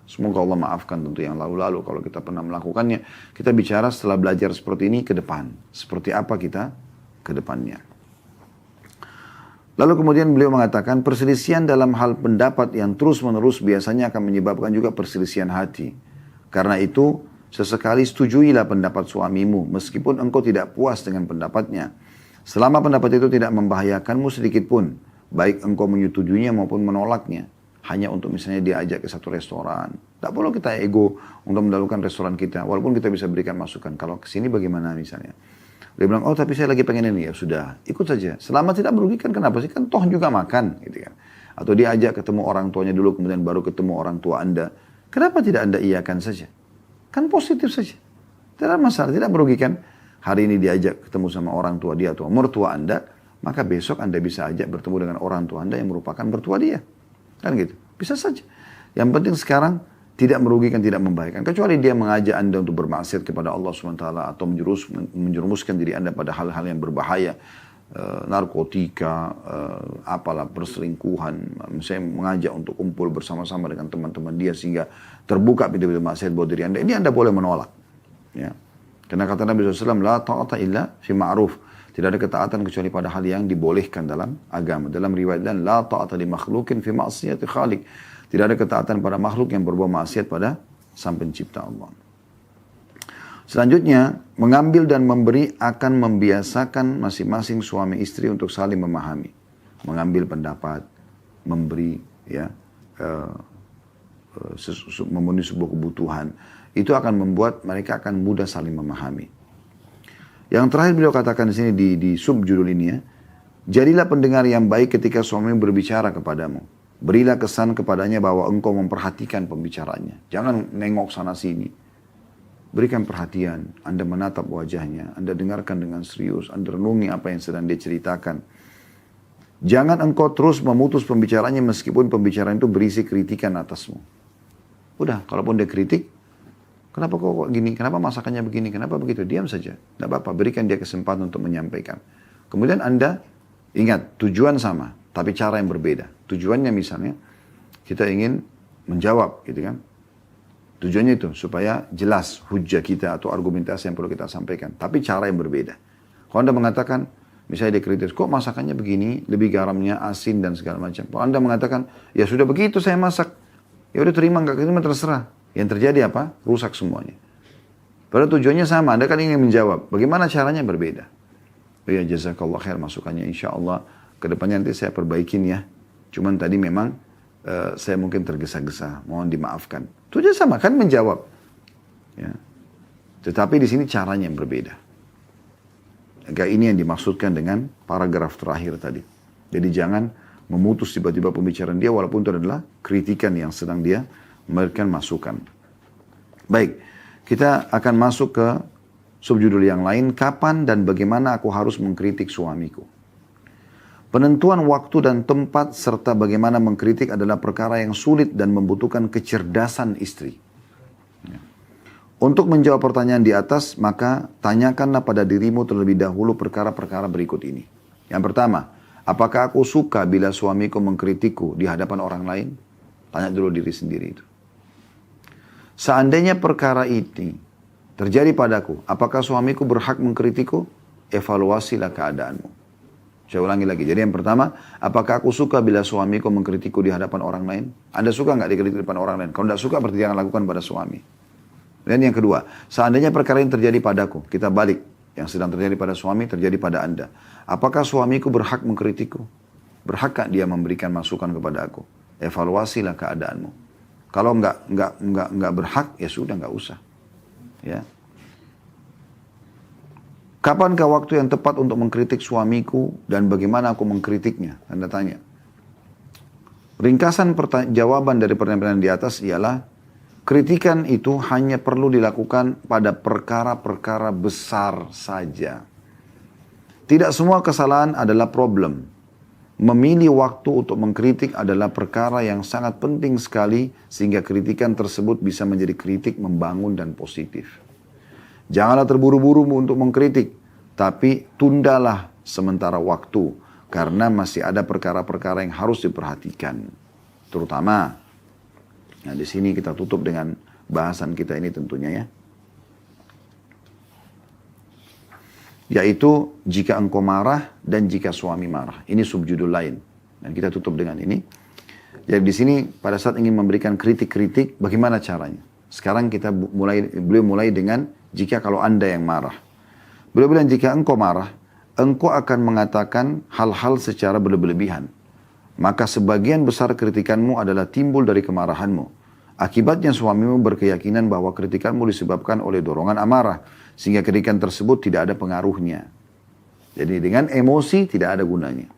Speaker 1: Semoga Allah maafkan tentu yang lalu-lalu kalau kita pernah melakukannya. Kita bicara setelah belajar seperti ini ke depan. Seperti apa kita ke depannya. Lalu kemudian beliau mengatakan perselisihan dalam hal pendapat yang terus-menerus biasanya akan menyebabkan juga perselisihan hati. Karena itu sesekali setujuilah pendapat suamimu meskipun engkau tidak puas dengan pendapatnya. Selama pendapat itu tidak membahayakanmu sedikit pun. Baik engkau menyetujuinya maupun menolaknya. Hanya untuk misalnya diajak ke satu restoran. Tak perlu kita ego untuk mendahulukan restoran kita. Walaupun kita bisa berikan masukan. Kalau kesini bagaimana misalnya. Dia bilang, oh tapi saya lagi pengen ini. Ya sudah, ikut saja. Selama tidak merugikan, kenapa sih? Kan toh juga makan. Gitu kan. Atau diajak ketemu orang tuanya dulu, kemudian baru ketemu orang tua Anda. Kenapa tidak Anda iakan saja? Kan positif saja. Tidak masalah, tidak merugikan. Hari ini diajak ketemu sama orang tua dia atau mertua Anda. Maka besok Anda bisa ajak bertemu dengan orang tua Anda yang merupakan mertua dia. Kan gitu, bisa saja. Yang penting sekarang tidak merugikan, tidak membahayakan. Kecuali dia mengajak Anda untuk bermaksiat kepada Allah SWT atau menjerumuskan diri Anda pada hal-hal yang berbahaya. Narkotika, apalah perselingkuhan. Misalnya mengajak untuk kumpul bersama-sama dengan teman-teman dia sehingga terbuka pintu-pintu maksiat buat diri Anda. Ini Anda boleh menolak. Ya. Karena kata Nabi SAW, la ta'ata illa fi ma'ruf. Tidak ada ketaatan kecuali pada hal yang dibolehkan dalam agama. Dalam riwayat dan la ta'ata li makhlukin fi ma'siyati khaliq. Tidak ada ketaatan pada makhluk yang berbuat maksiat pada Sang Pencipta Allah. Selanjutnya, mengambil dan memberi akan membiasakan masing-masing suami istri untuk saling memahami. Mengambil pendapat, memberi, ya, memenuhi sebuah kebutuhan. Itu akan membuat mereka akan mudah saling memahami. Yang terakhir beliau katakan di sini di subjudul ini ya, Jadilah pendengar yang baik ketika suami berbicara kepadamu. Berilah kesan kepadanya bahwa engkau memperhatikan pembicaranya. Jangan nengok sana sini. Berikan perhatian, Anda menatap wajahnya, Anda dengarkan dengan serius, Anda renungi apa yang sedang dia ceritakan. Jangan engkau terus memutus pembicaranya meskipun pembicaraan itu berisi kritikan atasmu. Udah, kalaupun dia kritik, kenapa kok gini, kenapa masakannya begini, kenapa begitu, diam saja. Tidak apa-apa, berikan dia kesempatan untuk menyampaikan. Kemudian Anda ingat, tujuan sama, tapi cara yang berbeda. Tujuannya misalnya, kita ingin menjawab, gitu kan. Tujuannya itu, supaya jelas hujah kita atau argumentasi yang perlu kita sampaikan. Tapi cara yang berbeda. Kalau Anda mengatakan, misalnya dia kritis, kok masakannya begini, lebih garamnya, asin dan segala macam. Kalau Anda mengatakan, ya sudah begitu saya masak. Ya udah terima, nggak terima terserah. Yang terjadi apa? Rusak semuanya. Padahal tujuannya sama, Anda kan ingin menjawab. Bagaimana caranya berbeda? Oh ya, jazakallah khair masukannya. Insya Allah, kedepannya nanti saya perbaikin ya. Cuman tadi memang saya mungkin tergesa-gesa, mohon dimaafkan. Itu aja sama, kan menjawab. Ya. Tetapi di sini caranya yang berbeda. Agak ini yang dimaksudkan dengan paragraf terakhir tadi. Jadi jangan memutus tiba-tiba pembicaraan dia walaupun itu adalah kritikan yang sedang dia memberikan masukan. Baik, kita akan masuk ke subjudul yang lain. Kapan dan bagaimana aku harus mengkritik suamiku? Penentuan waktu dan tempat serta bagaimana mengkritik adalah perkara yang sulit dan membutuhkan kecerdasan istri. Untuk menjawab pertanyaan di atas, maka tanyakanlah pada dirimu terlebih dahulu perkara-perkara berikut ini. Yang pertama, apakah aku suka bila suamiku mengkritikku di hadapan orang lain? Tanya dulu diri sendiri itu. Seandainya perkara ini terjadi padaku, apakah suamiku berhak mengkritikku? Evaluasilah keadaanmu. Saya ulangi lagi. Jadi yang pertama, apakah aku suka bila suamiku mengkritikku di hadapan orang lain? Anda suka nggak dikritik di hadapan orang lain? Kalau tidak suka berarti jangan lakukan pada suami. Dan yang kedua, seandainya perkara yang terjadi padaku, kita balik. Yang sedang terjadi pada suami terjadi pada Anda. Apakah suamiku berhak mengkritikku? Berhakkah dia memberikan masukan kepada aku? Evaluasilah keadaanmu. Kalau nggak berhak, ya sudah nggak usah. Ya. Kapankah waktu yang tepat untuk mengkritik suamiku dan bagaimana aku mengkritiknya? Anda tanya. Ringkasan jawaban dari pertanyaan di atas ialah kritikan itu hanya perlu dilakukan pada perkara-perkara besar saja. Tidak semua kesalahan adalah problem. Memilih waktu untuk mengkritik adalah perkara yang sangat penting sekali sehingga kritikan tersebut bisa menjadi kritik membangun dan positif. Janganlah terburu-buru untuk mengkritik, tapi tundalah sementara waktu karena masih ada perkara-perkara yang harus diperhatikan. Terutama, nah di sini kita tutup dengan bahasan kita ini tentunya ya. Yaitu jika engkau marah dan jika suami marah. Ini subjudul lain. Dan kita tutup dengan ini. Jadi di sini pada saat ingin memberikan kritik-kritik, bagaimana caranya? Sekarang beliau mulai dengan jika kalau Anda yang marah. Beliau bilang jika engkau marah, engkau akan mengatakan hal-hal secara berlebihan. Maka sebagian besar kritikanmu adalah timbul dari kemarahanmu. Akibatnya suamimu berkeyakinan bahwa kritikanmu disebabkan oleh dorongan amarah. Sehingga kritikan tersebut tidak ada pengaruhnya. Jadi dengan emosi tidak ada gunanya.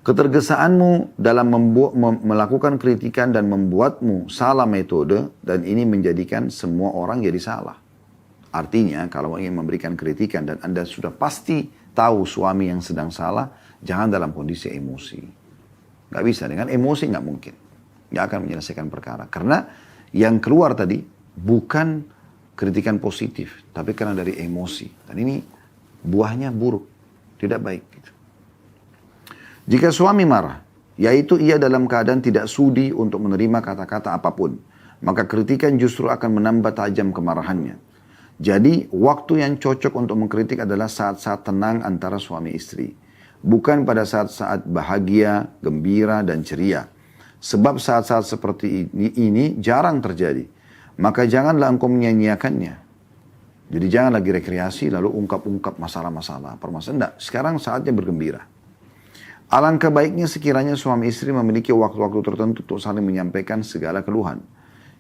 Speaker 1: Ketergesaanmu dalam melakukan kritikan dan membuatmu salah metode. Dan ini menjadikan semua orang jadi salah. Artinya kalau ingin memberikan kritikan dan Anda sudah pasti tahu suami yang sedang salah. Jangan dalam kondisi emosi. Gak bisa, dengan emosi gak mungkin. Gak akan menyelesaikan perkara. Karena yang keluar tadi bukan kritikan positif, tapi karena dari emosi. Dan ini buahnya buruk, tidak baik. Gitu. Jika suami marah, yaitu ia dalam keadaan tidak sudi untuk menerima kata-kata apapun, maka kritikan justru akan menambah tajam kemarahannya. Jadi, waktu yang cocok untuk mengkritik adalah saat-saat tenang antara suami istri. Bukan pada saat-saat bahagia, gembira, dan ceria. Sebab saat-saat seperti ini jarang terjadi. Maka janganlah engkau menyanyiakannya. Jadi jangan lagi rekreasi lalu ungkap-ungkap masalah-masalah. Permasalahan. Tidak, sekarang saatnya bergembira. Alangkah baiknya sekiranya suami istri memiliki waktu-waktu tertentu untuk saling menyampaikan segala keluhan.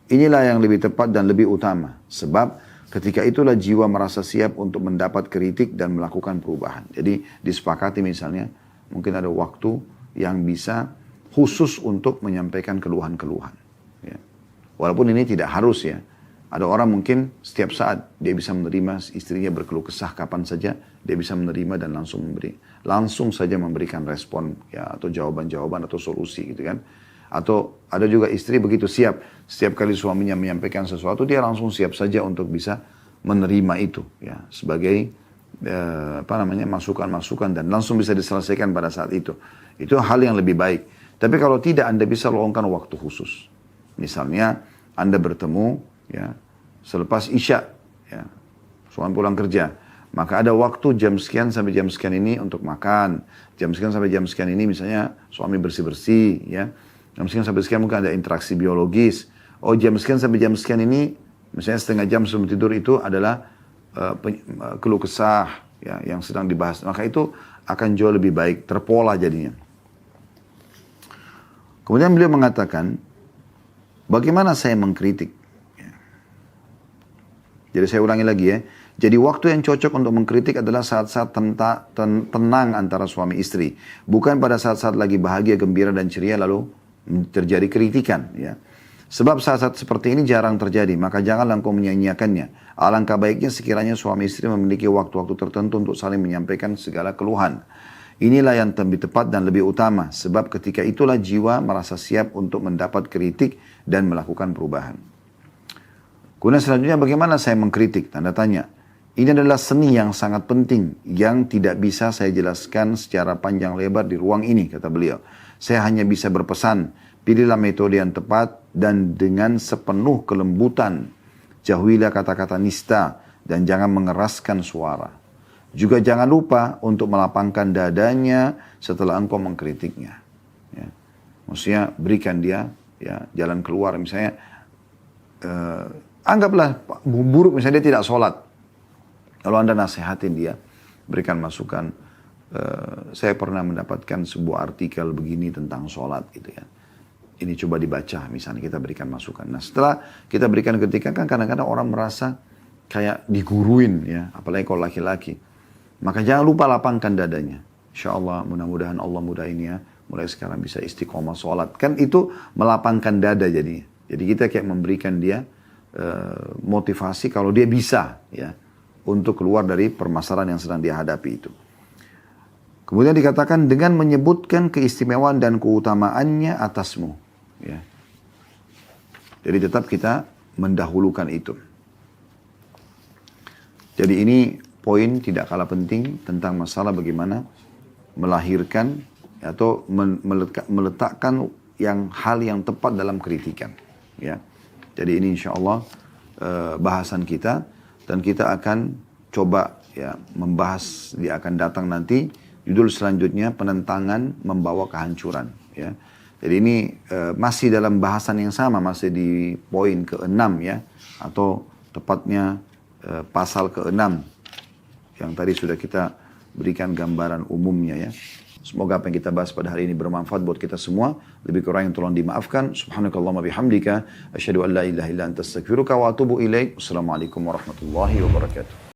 Speaker 1: Inilah yang lebih tepat dan lebih utama. Sebab Ketika itulah jiwa merasa siap untuk mendapat kritik dan melakukan perubahan. Jadi disepakati misalnya, mungkin ada waktu yang bisa khusus untuk menyampaikan keluhan-keluhan. Ya. Walaupun ini tidak harus ya. Ada orang mungkin setiap saat dia bisa menerima istrinya berkeluh kesah kapan saja, dia bisa menerima dan langsung saja memberikan respon ya, atau jawaban-jawaban atau solusi gitu kan. Atau ada juga istri begitu siap, setiap kali suaminya menyampaikan sesuatu dia langsung siap saja untuk bisa menerima itu ya sebagai masukan-masukan dan langsung bisa diselesaikan pada saat itu. Itu hal yang lebih baik. Tapi kalau tidak, Anda bisa luangkan waktu khusus. Misalnya Anda bertemu ya selepas Isya ya, suami pulang kerja, maka ada waktu jam sekian sampai jam sekian ini untuk makan, jam sekian sampai jam sekian ini misalnya suami bersih-bersih ya. Jam sekian sampai sekian mungkin ada interaksi biologis. Oh jam sekian sampai jam sekian ini, misalnya setengah jam sebelum tidur itu adalah keluh kesah ya, yang sedang dibahas. Maka itu akan jauh lebih baik, terpola jadinya. Kemudian beliau mengatakan, bagaimana saya mengkritik? Ya. Jadi saya ulangi lagi ya. Jadi waktu yang cocok untuk mengkritik adalah saat-saat tenang antara suami istri. Bukan pada saat-saat lagi bahagia, gembira, dan ceria lalu terjadi kritikan ya. Sebab saat-saat seperti ini jarang terjadi, maka janganlah engkau menyia-nyiakannya. Alangkah baiknya sekiranya suami istri memiliki waktu-waktu tertentu untuk saling menyampaikan segala keluhan. Inilah yang lebih tepat dan lebih utama, sebab ketika itulah jiwa merasa siap untuk mendapat kritik dan melakukan perubahan. Kemudian selanjutnya bagaimana saya mengkritik? Tanda tanya. Ini adalah seni yang sangat penting, yang tidak bisa saya jelaskan secara panjang lebar di ruang ini, kata beliau. Saya hanya bisa berpesan, pilihlah metode yang tepat dan dengan sepenuh kelembutan. Jauhilah kata-kata nista dan jangan mengeraskan suara. Juga jangan lupa untuk melapangkan dadanya setelah engkau mengkritiknya. Ya. Maksudnya berikan dia ya, jalan keluar. Misalnya anggaplah buruk misalnya dia tidak sholat. Kalau Anda nasihatin dia, berikan masukan. Saya pernah mendapatkan sebuah artikel begini tentang sholat gitu ya. Ini coba dibaca, misalnya kita berikan masukan. Nah setelah kita berikan kritikan kan kadang-kadang orang merasa kayak diguruin ya, apalagi kalau laki-laki. Maka jangan lupa lapangkan dadanya. Insya Allah mudah-mudahan Allah mudahin ya, mulai sekarang bisa istiqomah sholat. Kan itu melapangkan dada jadinya. Jadi kita kayak memberikan dia motivasi kalau dia bisa ya, untuk keluar dari permasalahan yang sedang dia hadapi itu. Kemudian dikatakan dengan menyebutkan keistimewaan dan keutamaannya atasmu. Ya. Jadi tetap kita mendahulukan itu. Jadi ini poin tidak kalah penting tentang masalah bagaimana melahirkan atau meletakkan hal yang tepat dalam kritikan. Ya. Jadi ini insya Allah bahasan kita dan kita akan coba ya membahas dia akan datang nanti. Judul selanjutnya penentangan membawa kehancuran. Ya. Jadi ini masih dalam bahasan yang sama, masih di poin ke-6 ya, atau tepatnya pasal ke-6 yang tadi sudah kita berikan gambaran umumnya ya. Semoga apa yang kita bahas pada hari ini bermanfaat buat kita semua. Lebih kurang yang tolong dimaafkan. Subhanakallahumma bihamdika asyhadu an la ilaha illa anta astaghfiruka wa atubu ilaik. Wassalamualaikum warahmatullahi wabarakatuh.